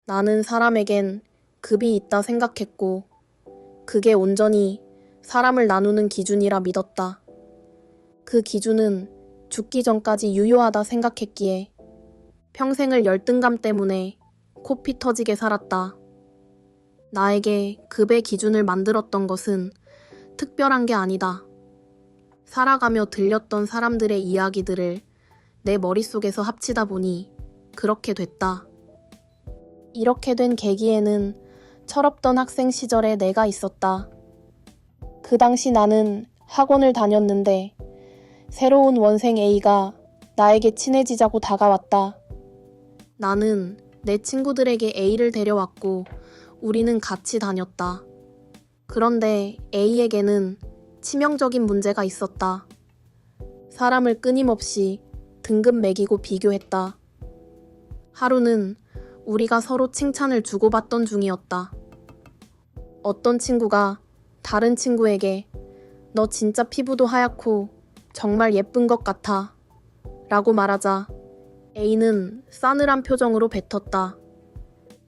나는 사람에겐 급이 있다 생각했고 그게 온전히 사람을 나누는 기준이라 믿었다. 그 기준은 죽기 전까지 유효하다 생각했기에 평생을 열등감 때문에 코피 터지게 살았다. 나에게 급의 기준을 만들었던 것은 특별한 게 아니다. 살아가며 들렸던 사람들의 이야기들을 내 머릿속에서 합치다 보니 그렇게 됐다. 이렇게 된 계기에는 철없던 학생 시절에 내가 있었다. 그 당시 나는 학원을 다녔는데 새로운 원생 A가 나에게 친해지자고 다가왔다. 나는 내 친구들에게 A를 데려왔고 우리는 같이 다녔다. 그런데 A에게는 치명적인 문제가 있었다. 사람을 끊임없이 등급 매기고 비교했다. 하루는 우리가 서로 칭찬을 주고받던 중이었다. 어떤 친구가 다른 친구에게 너 진짜 피부도 하얗고 정말 예쁜 것 같아 라고 말하자 A는 싸늘한 표정으로 뱉었다.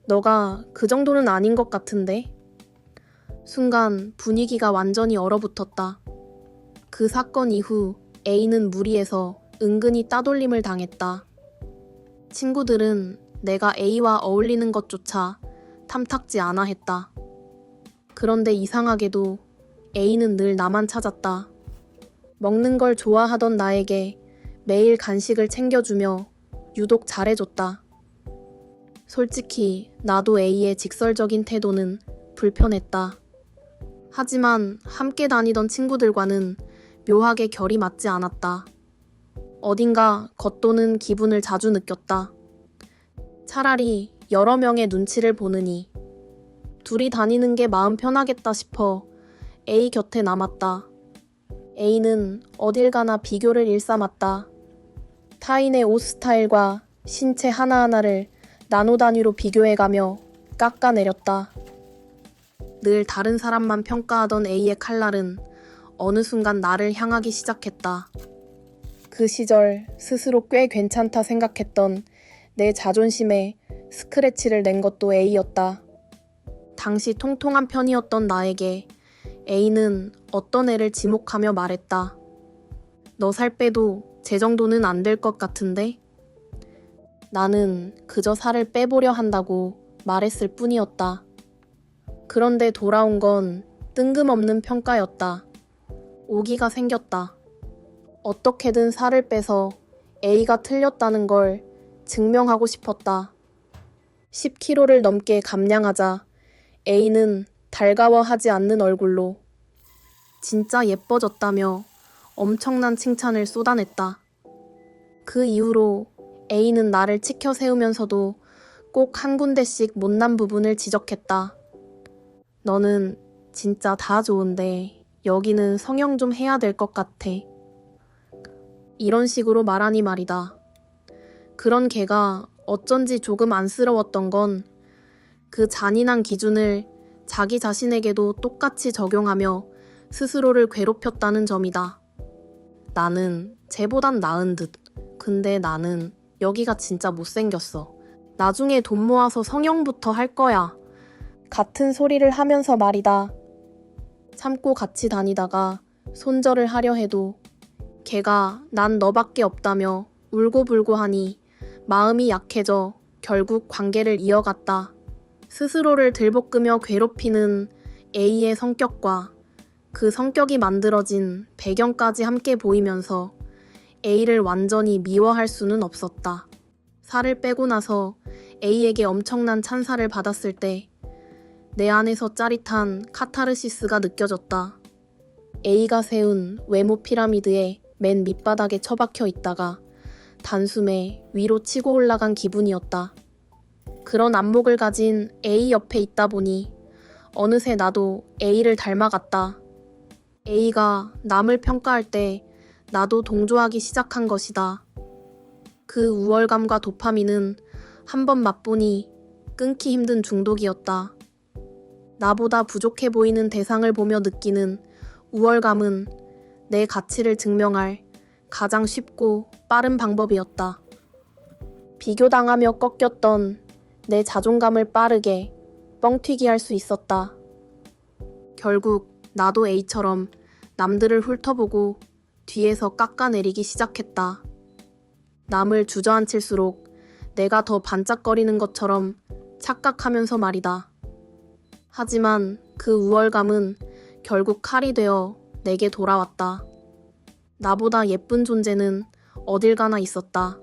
너가 그 정도는 아닌 것 같은데? 순간 분위기가 완전히 얼어붙었다. 그 사건 이후 A는 무리해서 은근히 따돌림을 당했다. 친구들은 내가 A와 어울리는 것조차 탐탁지 않아 했다. 그런데 이상하게도 A는 늘 나만 찾았다. 먹는 걸 좋아하던 나에게 매일 간식을 챙겨주며 유독 잘해줬다. 솔직히 나도 A의 직설적인 태도는 불편했다. 하지만 함께 다니던 친구들과는 묘하게 결이 맞지 않았다. 어딘가 겉도는 기분을 자주 느꼈다. 차라리 여러 명의 눈치를 보느니 둘이 다니는 게 마음 편하겠다 싶어 A 곁에 남았다. A는 어딜 가나 비교를 일삼았다. 타인의 옷 스타일과 신체 하나하나를 나노 단위로 비교해가며 깎아내렸다. 늘 다른 사람만 평가하던 A의 칼날은 어느 순간 나를 향하기 시작했다. 그 시절 스스로 꽤 괜찮다 생각했던 내 자존심에 스크래치를 낸 것도 A였다. 당시 통통한 편이었던 나에게 A는 어떤 애를 지목하며 말했다. 너 살 빼도 제 정도는 안 될 것 같은데? 나는 그저 살을 빼보려 한다고 말했을 뿐이었다. 그런데 돌아온 건 뜬금없는 평가였다. 오기가 생겼다. 어떻게든 살을 빼서 A가 틀렸다는 걸 증명하고 싶었다. 10kg를 넘게 감량하자 A는 달가워하지 않는 얼굴로 진짜 예뻐졌다며 엄청난 칭찬을 쏟아냈다. 그 이후로 A는 나를 치켜 세우면서도 꼭 한 군데씩 못난 부분을 지적했다. 너는 진짜 다 좋은데 여기는 성형 좀 해야 될 것 같아. 이런 식으로 말하니 말이다. 그런 걔가 어쩐지 조금 안쓰러웠던 건 그 잔인한 기준을 자기 자신에게도 똑같이 적용하며 스스로를 괴롭혔다는 점이다. 나는 쟤보단 나은 듯. 근데 나는 여기가 진짜 못생겼어. 나중에 돈 모아서 성형부터 할 거야. 같은 소리를 하면서 말이다. 참고 같이 다니다가 손절을 하려 해도 걔가 난 너밖에 없다며 울고불고 하니 마음이 약해져 결국 관계를 이어갔다. 스스로를 들볶으며 괴롭히는 A의 성격과 그 성격이 만들어진 배경까지 함께 보이면서 A를 완전히 미워할 수는 없었다. 살을 빼고 나서 A에게 엄청난 찬사를 받았을 때 내 안에서 짜릿한 카타르시스가 느껴졌다. A가 세운 외모 피라미드의 맨 밑바닥에 처박혀 있다가 단숨에 위로 치고 올라간 기분이었다. 그런 안목을 가진 A 옆에 있다 보니 어느새 나도 A를 닮아갔다. A가 남을 평가할 때 나도 동조하기 시작한 것이다. 그 우월감과 도파민은 한 번 맛보니 끊기 힘든 중독이었다. 나보다 부족해 보이는 대상을 보며 느끼는 우월감은 내 가치를 증명할 가장 쉽고 빠른 방법이었다. 비교당하며 꺾였던 내 자존감을 빠르게 뻥튀기 할 수 있었다. 결국 나도 A처럼 남들을 훑어보고 뒤에서 깎아내리기 시작했다. 남을 주저앉힐수록 내가 더 반짝거리는 것처럼 착각하면서 말이다. 하지만 그 우월감은 결국 칼이 되어 내게 돌아왔다. 나보다 예쁜 존재는 어딜 가나 있었다.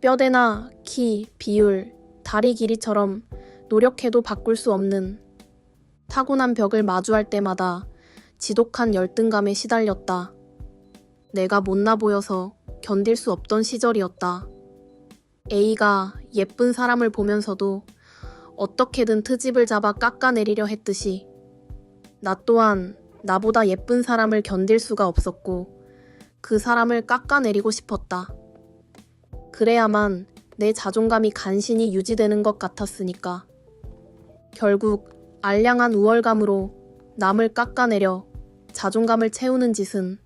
뼈대나 키, 비율, 다리 길이처럼 노력해도 바꿀 수 없는 타고난 벽을 마주할 때마다 지독한 열등감에 시달렸다. 내가 못나 보여서 견딜 수 없던 시절이었다. A가 예쁜 사람을 보면서도 어떻게든 트집을 잡아 깎아내리려 했듯이 나 또한 나보다 예쁜 사람을 견딜 수가 없었고 그 사람을 깎아내리고 싶었다. 그래야만 내 자존감이 간신히 유지되는 것 같았으니까. 결국 알량한 우월감으로 남을 깎아내려 자존감을 채우는 짓은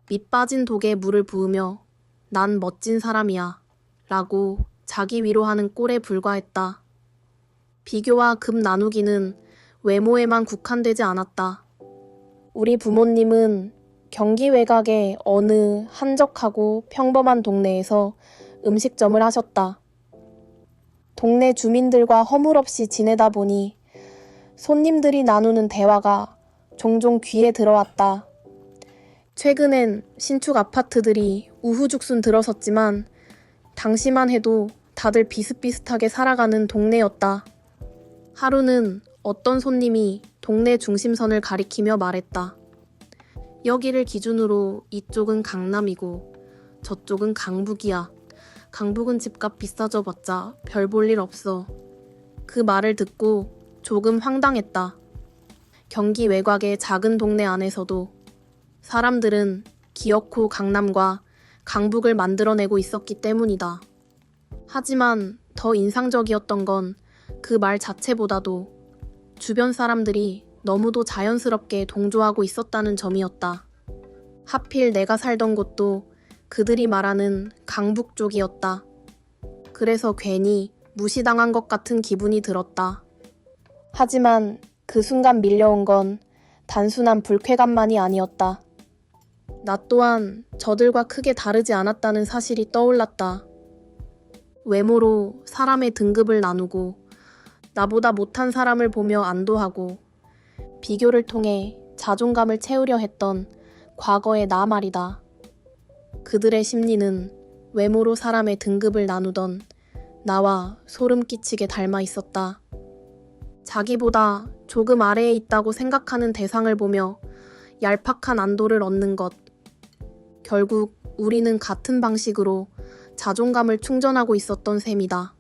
밑 빠진 독에 물을 부으며 난 멋진 사람이야 라고 자기 위로하는 꼴에 불과했다. 비교와 급 나누기는 외모에만 국한되지 않았다. 우리 부모님은 경기 외곽의 어느 한적하고 평범한 동네에서 음식점을 하셨다. 동네 주민들과 허물없이 지내다 보니 손님들이 나누는 대화가 종종 귀에 들어왔다. 최근엔 신축 아파트들이 우후죽순 들어섰지만 당시만 해도 다들 비슷비슷하게 살아가는 동네였다. 하루는 어떤 손님이 동네 중심선을 가리키며 말했다. 여기를 기준으로 이쪽은 강남이고 저쪽은 강북이야. 강북은 집값 비싸져봤자 별 볼 일 없어. 그 말을 듣고 조금 황당했다. 경기 외곽의 작은 동네 안에서도 사람들은 기어코 강남과 강북을 만들어내고 있었기 때문이다. 하지만 더 인상적이었던 건 그 말 자체보다도 주변 사람들이 너무도 자연스럽게 동조하고 있었다는 점이었다. 하필 내가 살던 곳도 그들이 말하는 강북 쪽이었다. 그래서 괜히 무시당한 것 같은 기분이 들었다. 하지만 그 순간 밀려온 건 단순한 불쾌감만이 아니었다. 나 또한 저들과 크게 다르지 않았다는 사실이 떠올랐다. 외모로 사람의 등급을 나누고 나보다 못한 사람을 보며 안도하고 비교를 통해 자존감을 채우려 했던 과거의 나 말이다. 그들의 심리는 외모로 사람의 등급을 나누던 나와 소름 끼치게 닮아 있었다. 자기보다 조금 아래에 있다고 생각하는 대상을 보며 얄팍한 안도를 얻는 것. 결국 우리는 같은 방식으로 자존감을 충전하고 있었던 셈이다.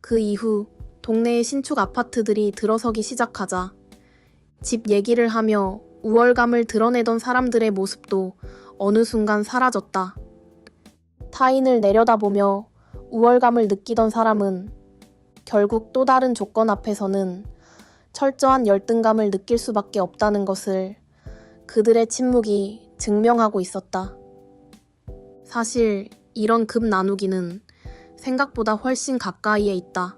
그 이후 동네의 신축 아파트들이 들어서기 시작하자 집 얘기를 하며 우월감을 드러내던 사람들의 모습도 어느 순간 사라졌다. 타인을 내려다보며 우월감을 느끼던 사람은 결국 또 다른 조건 앞에서는 철저한 열등감을 느낄 수밖에 없다는 것을 그들의 침묵이 증명하고 있었다. 사실 이런 급 나누기는 생각보다 훨씬 가까이에 있다.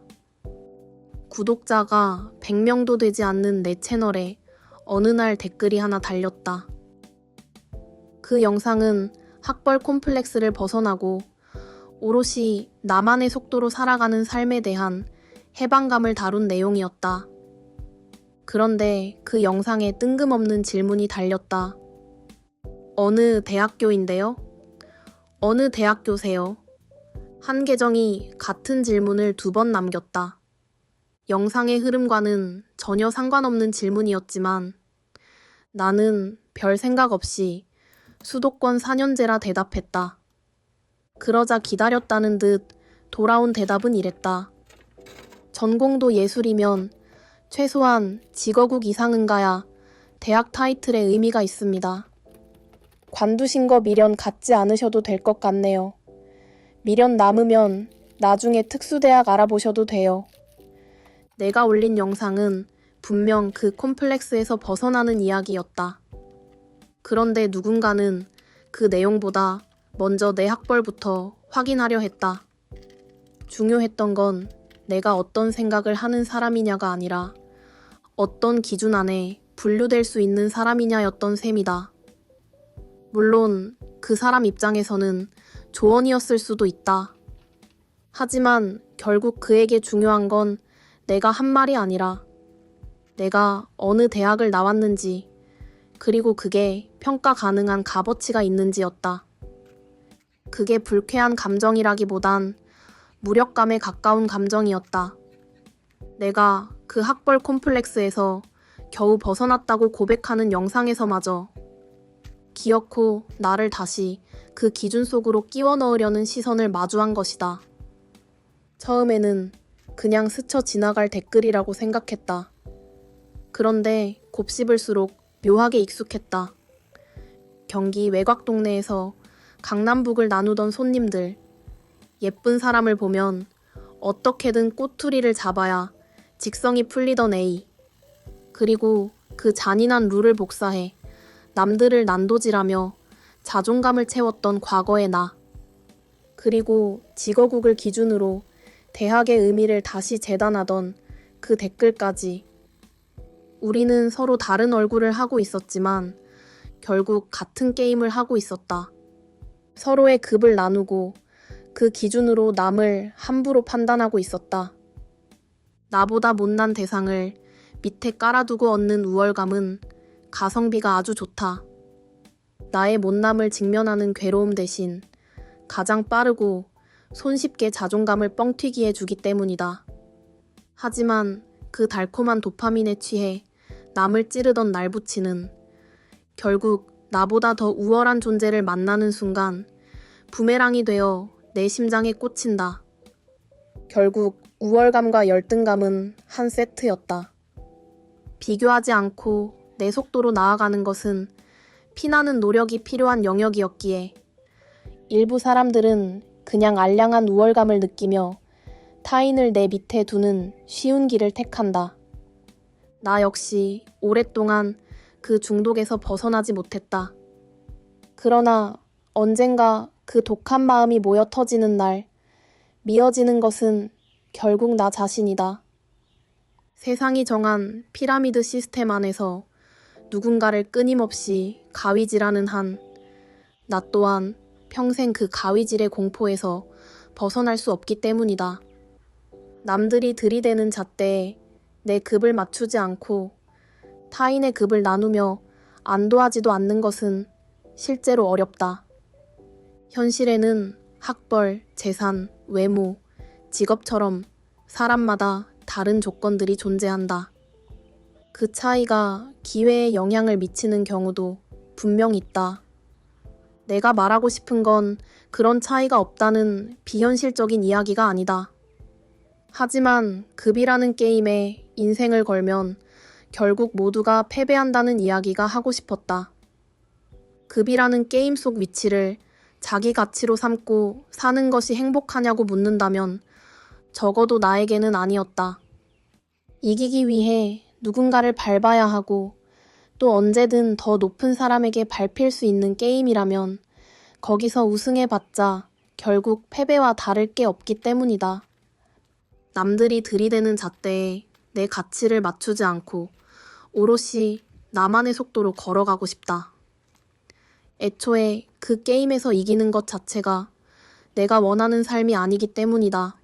구독자가 100명도 되지 않는 내 채널에 어느 날 댓글이 하나 달렸다. 그 영상은 학벌 콤플렉스를 벗어나고 오롯이 나만의 속도로 살아가는 삶에 대한 해방감을 다룬 내용이었다. 그런데 그 영상에 뜬금없는 질문이 달렸다. 어느 대학교인데요? 어느 대학교세요? 한 계정이 같은 질문을 2번 남겼다. 영상의 흐름과는 전혀 상관없는 질문이었지만 나는 별 생각 없이 수도권 4년제라 대답했다. 그러자 기다렸다는 듯 돌아온 대답은 이랬다. 전공도 예술이면 최소한 직어국 이상은 가야 대학 타이틀에 의미가 있습니다. 관두신 거 미련 갖지 않으셔도 될 것 같네요. 미련 남으면 나중에 특수대학 알아보셔도 돼요. 내가 올린 영상은 분명 그 콤플렉스에서 벗어나는 이야기였다. 그런데 누군가는 그 내용보다 먼저 내 학벌부터 확인하려 했다. 중요했던 건 내가 어떤 생각을 하는 사람이냐가 아니라 어떤 기준 안에 분류될 수 있는 사람이냐였던 셈이다. 물론 그 사람 입장에서는 조언이었을 수도 있다. 하지만 결국 그에게 중요한 건 내가 한 말이 아니라 내가 어느 대학을 나왔는지, 그리고 그게 평가 가능한 값어치가 있는지였다. 그게 불쾌한 감정이라기보단 무력감에 가까운 감정이었다. 내가 그 학벌 콤플렉스에서 겨우 벗어났다고 고백하는 영상에서마저 기어코 나를 다시 그 기준 속으로 끼워 넣으려는 시선을 마주한 것이다. 처음에는 그냥 스쳐 지나갈 댓글이라고 생각했다. 그런데 곱씹을수록 묘하게 익숙했다. 경기 외곽 동네에서 강남북을 나누던 손님들, 예쁜 사람을 보면 어떻게든 꼬투리를 잡아야 직성이 풀리던 A, 그리고 그 잔인한 룰을 복사해 남들을 난도질하며 자존감을 채웠던 과거의 나, 그리고 직어국을 기준으로 대학의 의미를 다시 재단하던 그 댓글까지. 우리는 서로 다른 얼굴을 하고 있었지만 결국 같은 게임을 하고 있었다. 서로의 급을 나누고 그 기준으로 남을 함부로 판단하고 있었다. 나보다 못난 대상을 밑에 깔아두고 얻는 우월감은 가성비가 아주 좋다. 나의 못남을 직면하는 괴로움 대신 가장 빠르고 손쉽게 자존감을 뻥튀기 해주기 때문이다. 하지만 그 달콤한 도파민에 취해 남을 찌르던 날부치는 결국 나보다 더 우월한 존재를 만나는 순간 부메랑이 되어 내 심장에 꽂힌다. 결국 우월감과 열등감은 한 세트였다. 비교하지 않고 내 속도로 나아가는 것은 피나는 노력이 필요한 영역이었기에 일부 사람들은 그냥 알량한 우월감을 느끼며 타인을 내 밑에 두는 쉬운 길을 택한다. 나 역시 오랫동안 그 중독에서 벗어나지 못했다. 그러나 언젠가 그 독한 마음이 모여 터지는 날, 미어지는 것은 결국 나 자신이다. 세상이 정한 피라미드 시스템 안에서 누군가를 끊임없이 가위질하는 한, 나 또한 평생 그 가위질의 공포에서 벗어날 수 없기 때문이다. 남들이 들이대는 잣대에 내 급을 맞추지 않고 타인의 급을 나누며 안도하지도 않는 것은 실제로 어렵다. 현실에는 학벌, 재산, 외모, 직업처럼 사람마다 다른 조건들이 존재한다. 그 차이가 기회에 영향을 미치는 경우도 분명 있다. 내가 말하고 싶은 건 그런 차이가 없다는 비현실적인 이야기가 아니다. 하지만 급이라는 게임에 인생을 걸면 결국 모두가 패배한다는 이야기가 하고 싶었다. 급이라는 게임 속 위치를 자기 가치로 삼고 사는 것이 행복하냐고 묻는다면 적어도 나에게는 아니었다. 이기기 위해 누군가를 밟아야 하고 또 언제든 더 높은 사람에게 밟힐 수 있는 게임이라면 거기서 우승해봤자 결국 패배와 다를 게 없기 때문이다. 남들이 들이대는 잣대에 내 가치를 맞추지 않고 오롯이 나만의 속도로 걸어가고 싶다. 애초에 그 게임에서 이기는 것 자체가 내가 원하는 삶이 아니기 때문이다.